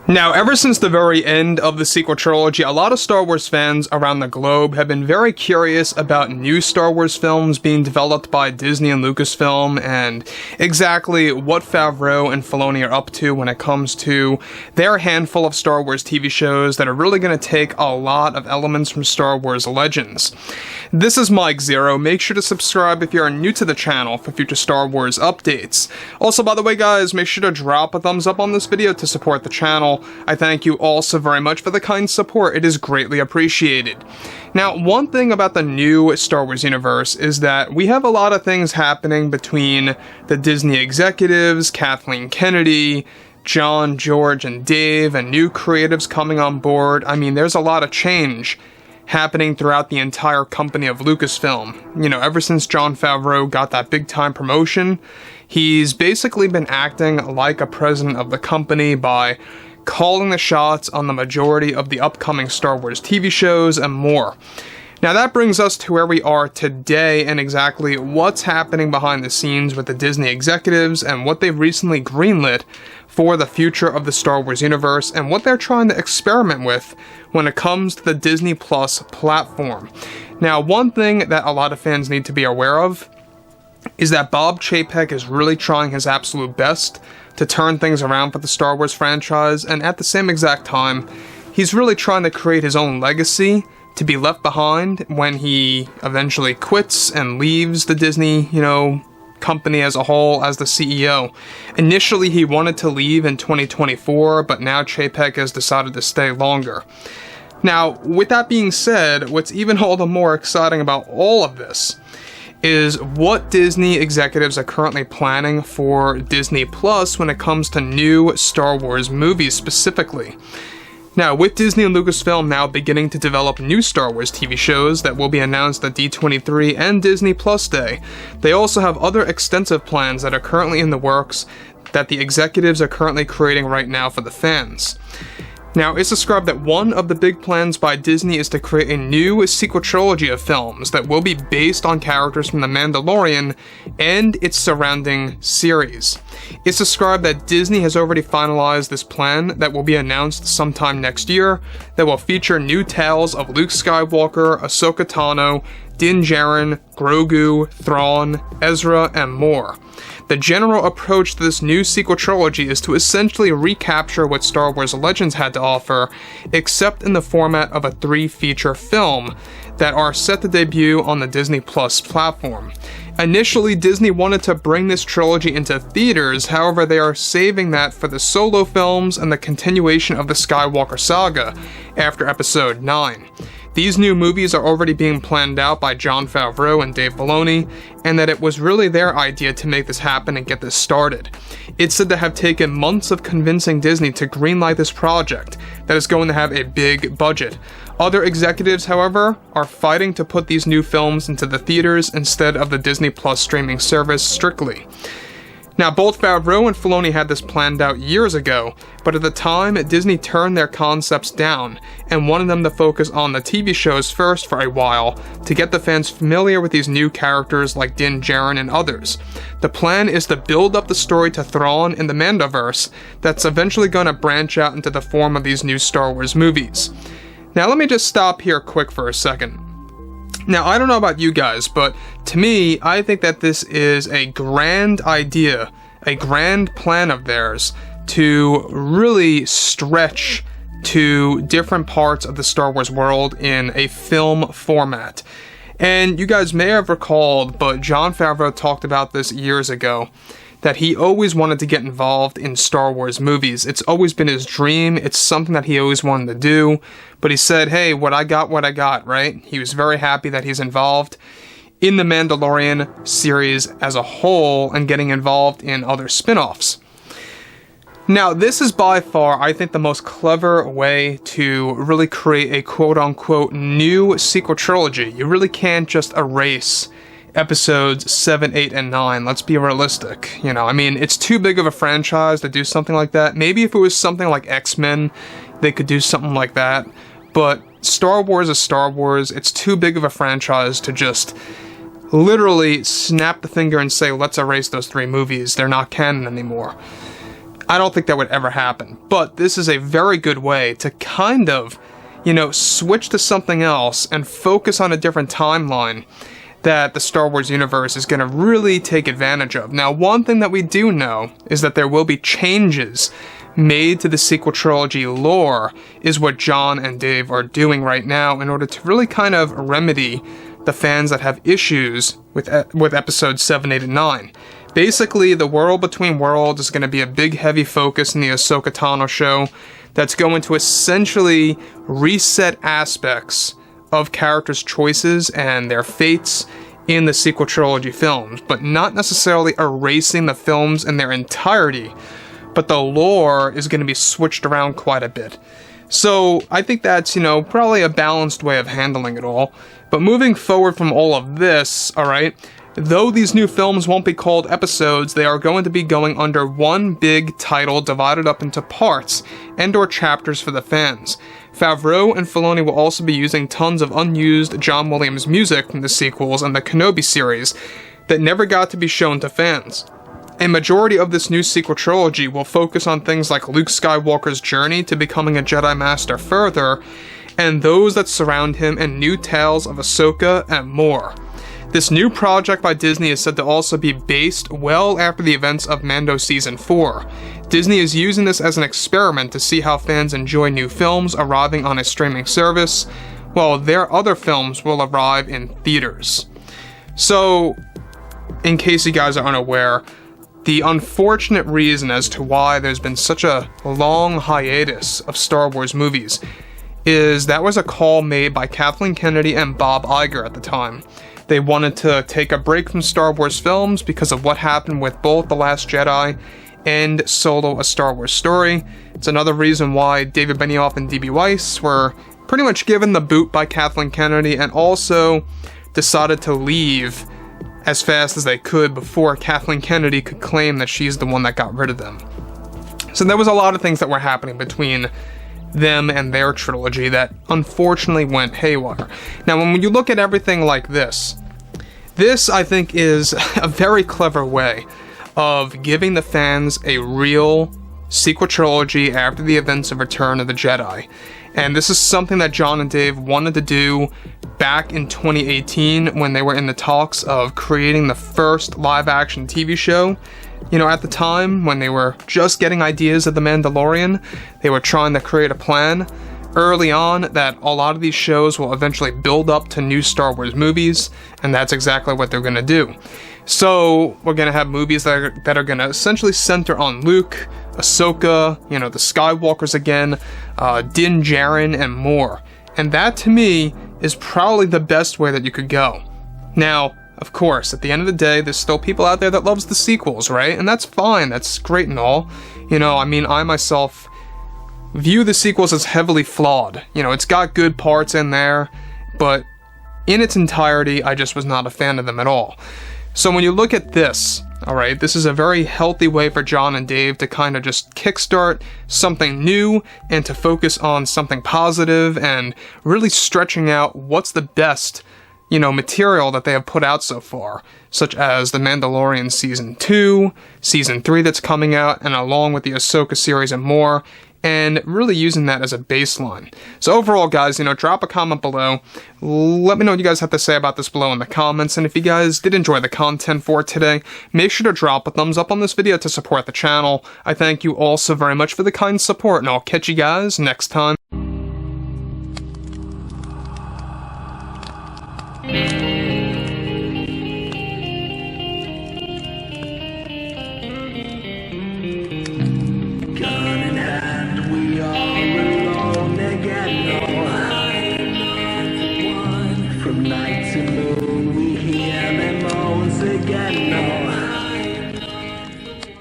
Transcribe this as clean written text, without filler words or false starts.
Now, ever since the very end of the sequel trilogy, a lot of Star Wars fans around the globe have been very curious about new Star Wars films being developed by Disney and Lucasfilm, and exactly what Favreau and Filoni are up to when it comes to their handful of Star Wars TV shows that are really going to take a lot of elements from Star Wars Legends. This is Mike Zero. Make sure to subscribe if you're new to the channel for future Star Wars updates. Also, by the way, guys, make sure to drop a thumbs up on this video to support the channel. I thank you all so very much for the kind support. It is greatly appreciated. Now, one thing about the new Star Wars universe is that we have a lot of things happening between the Disney executives, Kathleen Kennedy, John, George, and Dave, and new creatives coming on board. I mean, there's a lot of change happening throughout the entire company of Lucasfilm. You know, ever since Jon Favreau got that big-time promotion, he's basically been acting like a president of the company by calling the shots on the majority of the upcoming Star Wars TV shows and more. Now that brings us to where we are today and exactly what's happening behind the scenes with the Disney executives and what they've recently greenlit for the future of the Star Wars universe and what they're trying to experiment with when it comes to the Disney Plus platform. Now, one thing that a lot of fans need to be aware of is that Bob Chapek is really trying his absolute best to turn things around for the Star Wars franchise, and at the same exact time, he's really trying to create his own legacy to be left behind when he eventually quits and leaves the Disney, company as a whole as the CEO. Initially, he wanted to leave in 2024, but now Chapek has decided to stay longer. Now, with that being said, what's even all the more exciting about all of this is what Disney executives are currently planning for Disney Plus when it comes to new Star Wars movies specifically. Now, with Disney and Lucasfilm now beginning to develop new Star Wars TV shows that will be announced at D23 and Disney Plus Day, they also have other extensive plans that are currently in the works that the executives are currently creating right now for the fans. Now, it's described that one of the big plans by Disney is to create a new sequel trilogy of films that will be based on characters from The Mandalorian and its surrounding series. It's described that Disney has already finalized this plan that will be announced sometime next year that will feature new tales of Luke Skywalker, Ahsoka Tano, Din Djarin, Grogu, Thrawn, Ezra, and more. The general approach to this new sequel trilogy is to essentially recapture what Star Wars Legends had to offer, except in the format of a 3-feature film that are set to debut on the Disney Plus platform. Initially, Disney wanted to bring this trilogy into theaters, however they are saving that for the solo films and the continuation of the Skywalker saga after Episode 9. These new movies are already being planned out by Jon Favreau and Dave Filoni, and that it was really their idea to make this happen and get this started. It's said to have taken months of convincing Disney to greenlight this project that is going to have a big budget. Other executives, however, are fighting to put these new films into the theaters instead of the Disney Plus streaming service strictly. Now, both Favreau and Filoni had this planned out years ago, but at the time, Disney turned their concepts down and wanted them to focus on the TV shows first for a while to get the fans familiar with these new characters like Din Djarin and others. The plan is to build up the story to Thrawn in the Mandoverse that's eventually going to branch out into the form of these new Star Wars movies. Now, let me just stop here quick for a second. Now, I don't know about you guys, but to me, I think that this is a grand idea, a grand plan of theirs to really stretch to different parts of the Star Wars world in a film format. And you guys may have recalled, but Jon Favreau talked about this years ago, that he always wanted to get involved in Star Wars movies. It's always been his dream. It's something that he always wanted to do. But he said, hey, what I got, right? He was very happy that he's involved in the Mandalorian series as a whole and getting involved in other spin-offs. Now, this is by far, I think, the most clever way to really create a quote-unquote new sequel trilogy. You really can't just erase episodes 7, 8, and 9. Let's be realistic. It's too big of a franchise to do something like that. Maybe if it was something like X-Men, they could do something like that. But Star Wars is Star Wars. It's too big of a franchise to just literally snap the finger and say, let's erase those 3 movies. They're not canon anymore. I don't think that would ever happen. But this is a very good way to kind of, switch to something else and focus on a different timeline that the Star Wars universe is going to really take advantage of. Now, one thing that we do know is that there will be changes made to the sequel trilogy lore, is what John and Dave are doing right now in order to really kind of remedy the fans that have issues with episodes 7, 8, and 9. Basically, the World Between Worlds is going to be a big heavy focus in the Ahsoka Tano show that's going to essentially reset aspects of characters' choices and their fates in the sequel trilogy films, but not necessarily erasing the films in their entirety, but the lore is going to be switched around quite a bit. So I think that's, probably a balanced way of handling it all. But moving forward from all of this, alright, though these new films won't be called episodes, they are going to be going under one big title divided up into parts and/or chapters for the fans. Favreau and Filoni will also be using tons of unused John Williams music from the sequels and the Kenobi series that never got to be shown to fans. A majority of this new sequel trilogy will focus on things like Luke Skywalker's journey to becoming a Jedi Master further, and those that surround him, and new tales of Ahsoka and more. This new project by Disney is said to also be based well after the events of Mando Season 4. Disney is using this as an experiment to see how fans enjoy new films arriving on a streaming service, while their other films will arrive in theaters. So, in case you guys are unaware, the unfortunate reason as to why there's been such a long hiatus of Star Wars movies is that was a call made by Kathleen Kennedy and Bob Iger at the time. They wanted to take a break from Star Wars films because of what happened with both The Last Jedi and Solo: A Star Wars Story. It's another reason why David Benioff and D.B. Weiss were pretty much given the boot by Kathleen Kennedy and also decided to leave as fast as they could before Kathleen Kennedy could claim that she's the one that got rid of them. So there was a lot of things that were happening between them and their trilogy that unfortunately went haywire. Now, when you look at everything like this I think is a very clever way of giving the fans a real sequel trilogy after the events of Return of the Jedi. And this is something that John and Dave wanted to do back in 2018 when they were in the talks of creating the first live-action TV show. At the time, when they were just getting ideas of The Mandalorian, they were trying to create a plan early on that a lot of these shows will eventually build up to new Star Wars movies, and that's exactly what they're going to do. So, we're going to have movies that are going to essentially center on Luke, Ahsoka, the Skywalkers again, Din Djarin, and more. And that, to me, is probably the best way that you could go. Now, of course, at the end of the day, there's still people out there that loves the sequels, right? And that's fine, that's great and all. I myself view the sequels as heavily flawed. It's got good parts in there, but in its entirety, I just was not a fan of them at all. So when you look at this, alright, this is a very healthy way for John and Dave to kind of just kickstart something new and to focus on something positive and really stretching out what's the best material that they have put out so far, such as The Mandalorian Season 2, Season 3 that's coming out, and along with the Ahsoka series and more, and really using that as a baseline. So overall, guys, drop a comment below. Let me know what you guys have to say about this below in the comments, and if you guys did enjoy the content for today, make sure to drop a thumbs up on this video to support the channel. I thank you all so very much for the kind support, and I'll catch you guys next time.